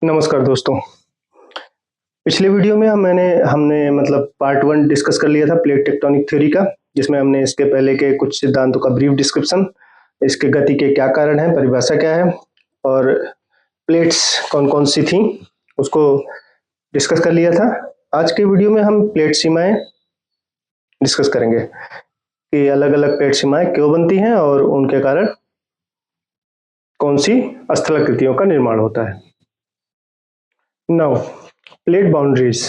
नमस्कार दोस्तों। पिछले वीडियो में हमने मतलब पार्ट 1 डिस्कस कर लिया था प्लेट टेक्टोनिक थ्योरी का, जिसमें हमने इसके पहले के कुछ सिद्धांतों का ब्रीफ डिस्क्रिप्शन, इसके गति के क्या कारण हैं, परिभाषा क्या है और प्लेट्स कौन-कौन सी थी उसको डिस्कस कर लिया था। आज के वीडियो में हम प्लेट सीमाएं डिस्कस करेंगे कि अलग-अलग प्लेट सीमाएं क्यों बनती हैं और उनके कारण कौन सी स्थलाकृतियों का निर्माण होता है। नाउ प्लेट बाउंड्रीज,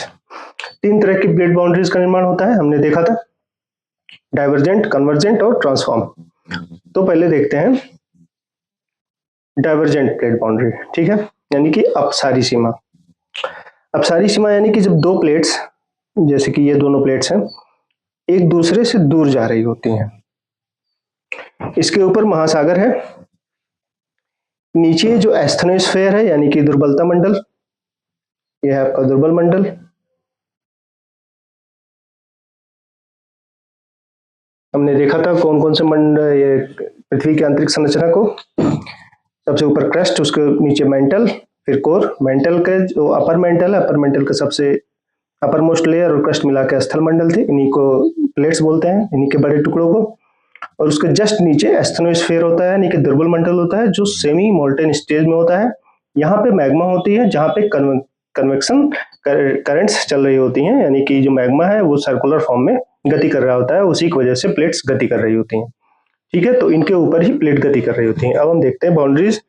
3 तरह की प्लेट बाउंड्रीज का निर्माण होता है, हमने देखा था, डाइवर्जेंट, कन्वर्जेंट और ट्रांसफॉर्म। तो पहले देखते हैं डाइवर्जेंट प्लेट बाउंड्री, ठीक है, यानी कि अपसारी सीमा। अपसारी सीमा यानी कि जब दो प्लेट्स, जैसे कि ये दोनों प्लेट्स हैं, एक दूसरे से दूर जा रही होती हैं। इसके ऊपर महासागर है, नीचे जो एस्थेनोस्फेयर है यानी कि दुर्बलता मंडल, यह है आपका दुर्बल मंडल। हमने देखा था कौन कौन से मंडल, ये पृथ्वी की आंतरिक संरचना को, सबसे ऊपर क्रस्ट, उसके नीचे मेंटल, फिर कोर। मेंटल के जो अपर मेंटल है, अपर मेंटल का सबसे अपर मोस्ट लेयर और क्रस्ट मिला के स्थल मंडल थे, इन्हीं को प्लेट्स बोलते हैं, इन्हीं के बड़े टुकड़ों को। और उसके जस्ट नीचे एस्थेनोस्फेयर होता है, यानी कि दुर्बल मंडल होता है, जो सेमी मोल्टेन स्टेज में होता है। यहाँ पे मैग्मा होती है, जहाँ पे कन्वेक्शन करंट्स चल रही होती हैं, यानी कि जो मैग्मा है वो सर्कुलर फॉर्म में गति कर रहा होता है, उसी की वजह से प्लेट्स गति कर रही होती हैं, ठीक है। तो इनके ऊपर ही प्लेट गति कर रही होती हैं। अब हम देखते हैं बाउंड्रीज।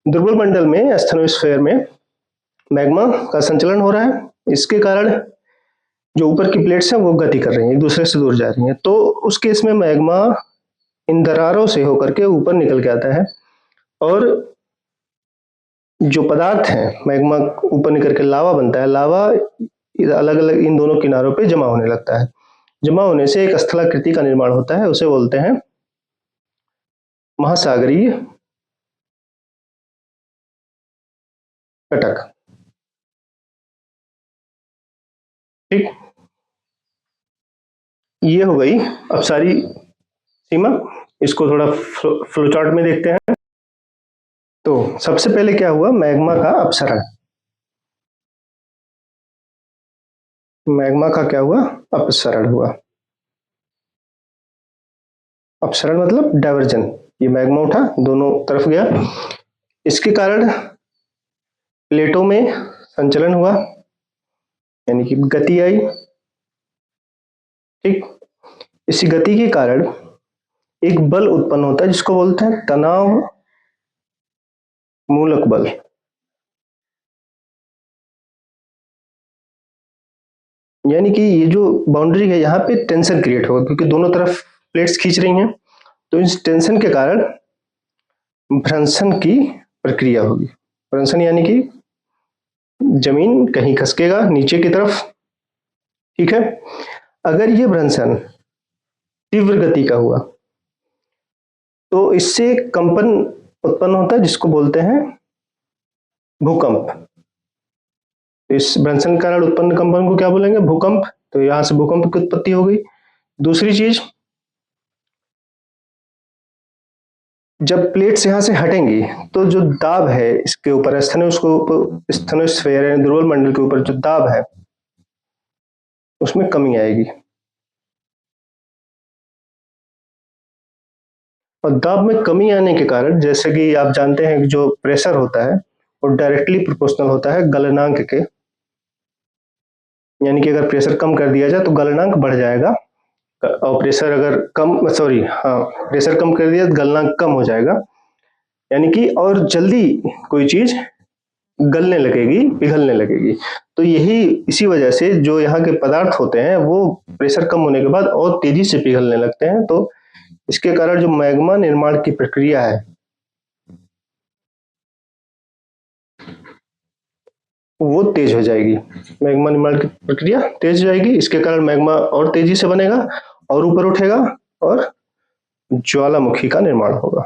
दुर्बल मंडल में, एस्थेनोस्फेयर में मैग्मा का संचलन हो रहा है, इसके कारण जो ऊपर की प्लेट्स हैं वो गति कर रही हैं, एक दूसरे से दूर जा रही हैं। तो उस केस में मैग्मा इन दरारों से होकर के ऊपर निकल के आता है और जो पदार्थ है, मैग्मा ऊपर निकल के लावा बनता है, लावा अलग अलग इन दोनों किनारों पे जमा होने लगता है। जमा होने से एक स्थलाकृति का निर्माण होता है, उसे बोलते हैं महासागरीय कटक, ठीक। ये हो गई अपसारी सीमा। इसको थोड़ा फ्लो चार्ट में देखते हैं। तो सबसे पहले क्या हुआ, मैग्मा का अपसरण। मैग्मा का क्या हुआ, अपसरण हुआ। अपसरण मतलब डाइवर्जन, ये मैग्मा उठा, दोनों तरफ गया, इसके कारण प्लेटों में संचलन हुआ, यानी कि गति आई, ठीक। इसी गति के कारण एक बल उत्पन्न होता है जिसको बोलते हैं तनाव मूलक बल। यानी कि ये जो बाउंड्री है, यहाँ पे टेंशन क्रिएट होगा, क्योंकि दोनों तरफ प्लेट्स खींच रही हैं, तो इस टेंशन के कारण भ्रंशन की प्रक्रिया होगी। भ्रंशन यानी कि जमीन कहीं खसकेगा नीचे की तरफ, ठीक है। अगर ये भ्रंशन तीव्र गति का हुआ तो इससे कंपन उत्पन्न होता है जिसको बोलते हैं भूकंप। इस भ्रंशन के कारण उत्पन्न कंपन को क्या बोलेंगे, भूकंप। तो यहां से भूकंप की उत्पत्ति हो गई। दूसरी चीज, जब प्लेट्स यहां से हटेंगी तो जो दाब है इसके ऊपर, एस्थेनोस्फेयर यानी दुर्बल मंडल के ऊपर जो दाब है उसमें कमी आएगी। और दाब में कमी आने के कारण, जैसे कि आप जानते हैं कि जो प्रेशर होता है वो डायरेक्टली प्रोपोर्शनल होता है गलनांक के, यानी कि अगर प्रेशर कम कर दिया जाए तो गलनांक बढ़ जाएगा, और प्रेशर अगर प्रेशर कम कर दिया तो गलनांक कम हो जाएगा, यानी कि और जल्दी कोई चीज गलने लगेगी, पिघलने लगेगी। तो यही इसी वजह से जो यहाँ के पदार्थ होते हैं वो प्रेशर कम होने के बाद और तेजी से पिघलने लगते हैं। तो इसके कारण जो मैग्मा निर्माण की प्रक्रिया है वो तेज हो जाएगी, मैग्मा निर्माण की प्रक्रिया तेज हो जाएगी। इसके कारण मैग्मा और तेजी से बनेगा और ऊपर उठेगा और ज्वालामुखी का निर्माण होगा।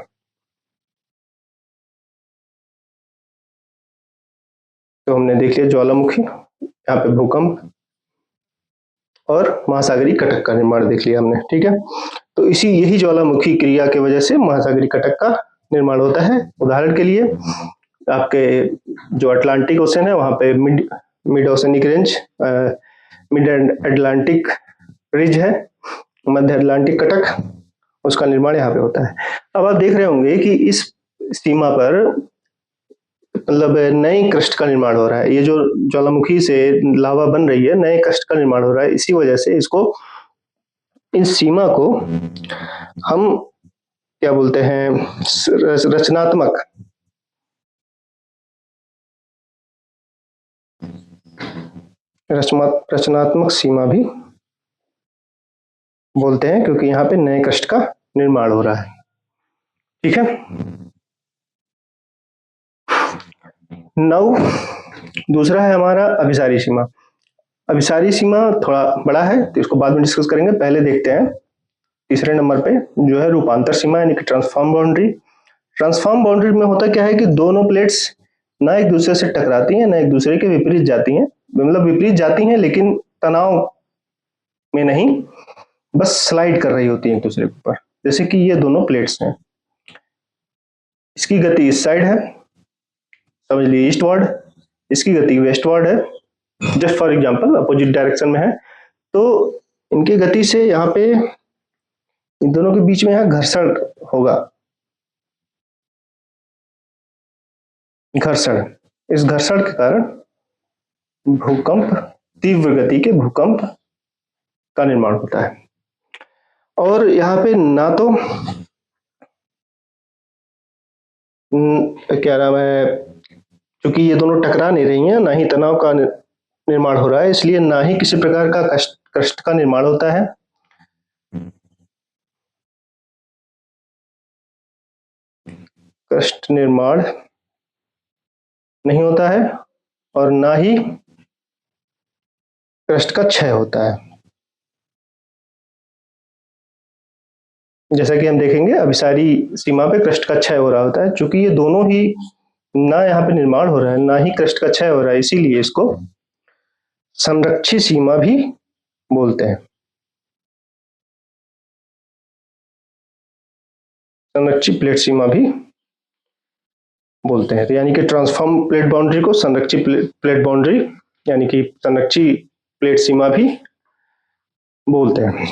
तो हमने देख लिया ज्वालामुखी, यहाँ पे भूकंप और महासागरीय कटक का निर्माण देख लिया हमने, ठीक है। तो यही ज्वालामुखी क्रिया की वजह से महासागरीय कटक का निर्माण होता है। उदाहरण के लिए आपके जो अटलांटिक ओशन है वहाँ पे mid oceanic range, mid Atlantic ridge है, मध्य अटलांटिक कटक, उसका निर्माण यहाँ पे होता है। अब आप देख रहे होंगे कि इस सीमा पर मतलब नई क्रस्ट का निर्माण हो रहा है। ये जो ज्वालामुखी से लावा बन रही है, नए क्रस्ट का निर्माण हो रहा है। इसी वजह से इसको, इस सीमा को हम क्या बोलते हैं, रचनात्मक सीमा भी बोलते हैं, क्योंकि यहाँ पे नए क्रस्ट का निर्माण हो रहा है। ठीक है। नौ दूसरा है हमारा अभिसारी सीमा। अभिसारी सीमा थोड़ा बड़ा है तो इसको बाद में डिस्कस करेंगे। पहले देखते हैं तीसरे नंबर पे जो है रूपांतर सीमा, यानी कि ट्रांसफॉर्म बाउंड्री। ट्रांसफॉर्म बाउंड्री में होता क्या है कि दोनों प्लेट्स ना एक दूसरे से टकराती हैं, ना एक दूसरे के विपरीत जाती हैं। मतलब विपरीत जाती हैं लेकिन तनाव में नहीं, बस स्लाइड कर रही होती है एक दूसरे के ऊपर। जैसे कि ये दोनों प्लेट्स हैं, इसकी गति इस साइड है, समझ लीजिए ईस्टवर्ड, इसकी गति वेस्टवर्ड है, just for example opposite direction में है। तो इनकी गति से यहाँ पे इन दोनों के बीच में यहाँ घर्षण होगा, घर्षण। इस घर्षण के कारण भूकंप, तीव्र गति के भूकंप का निर्माण होता है। और यहाँ पे ना तो क्या नाम है, क्योंकि ये दोनों टकरा नहीं रही हैं, ना ही तनाव का निर्माण हो रहा है, इसलिए ना ही किसी प्रकार का क्रस्ट का निर्माण होता है। क्रस्ट निर्माण नहीं होता है और ना ही क्रस्ट का क्षय होता है। जैसा कि हम देखेंगे अभिसारी सीमा पे क्रस्ट का क्षय हो रहा होता है। चूंकि ये दोनों ही ना यहाँ पे निर्माण हो रहा है, ना ही क्रस्ट का क्षय हो रहा है, इसीलिए इसको संरक्षी सीमा भी बोलते हैं। संरक्षी प्लेट सीमा भी बोलते हैं। तो यानी कि ट्रांसफॉर्म प्लेट बाउंड्री को संरक्षी प्लेट बाउंड्री यानी कि संरक्षी प्लेट सीमा भी बोलते हैं।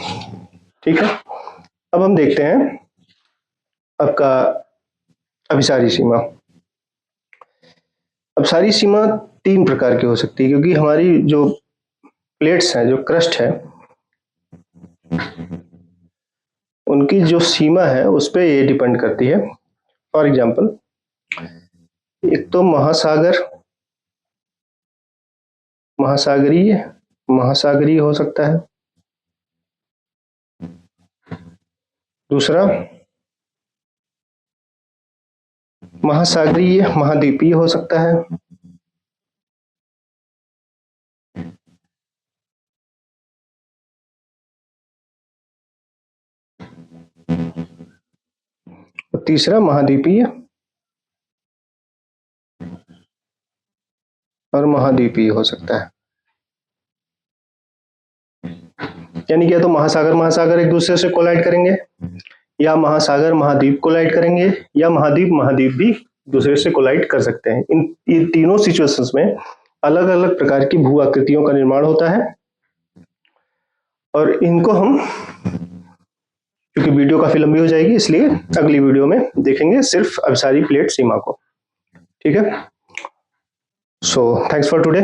ठीक है। अब हम देखते हैं आपका अभिसारी सीमा। अभिसारी सीमा तीन प्रकार की हो सकती है, क्योंकि हमारी जो प्लेट्स हैं, जो क्रस्ट है, उनकी जो सीमा है उस पर ये डिपेंड करती है। फॉर एग्जांपल, एक तो महासागरीय हो सकता है। दूसरा महासागरीय महाद्वीपीय हो सकता है। और तीसरा महाद्वीपीय और महाद्वीपीय हो सकता है। यानी क्या, तो महासागर एक दूसरे से कोलाइड करेंगे, या महासागर महाद्वीप कोलाइड करेंगे, या महाद्वीप भी दूसरे से कोलाइड कर सकते हैं। इन तीनों सिचुएशंस में अलग अलग प्रकार की भू आकृतियों का निर्माण होता है, और इनको हम, क्योंकि वीडियो काफी लंबी हो जाएगी, इसलिए अगली वीडियो में देखेंगे सिर्फ अभिसारी प्लेट सीमा को। ठीक है। So thanks for today.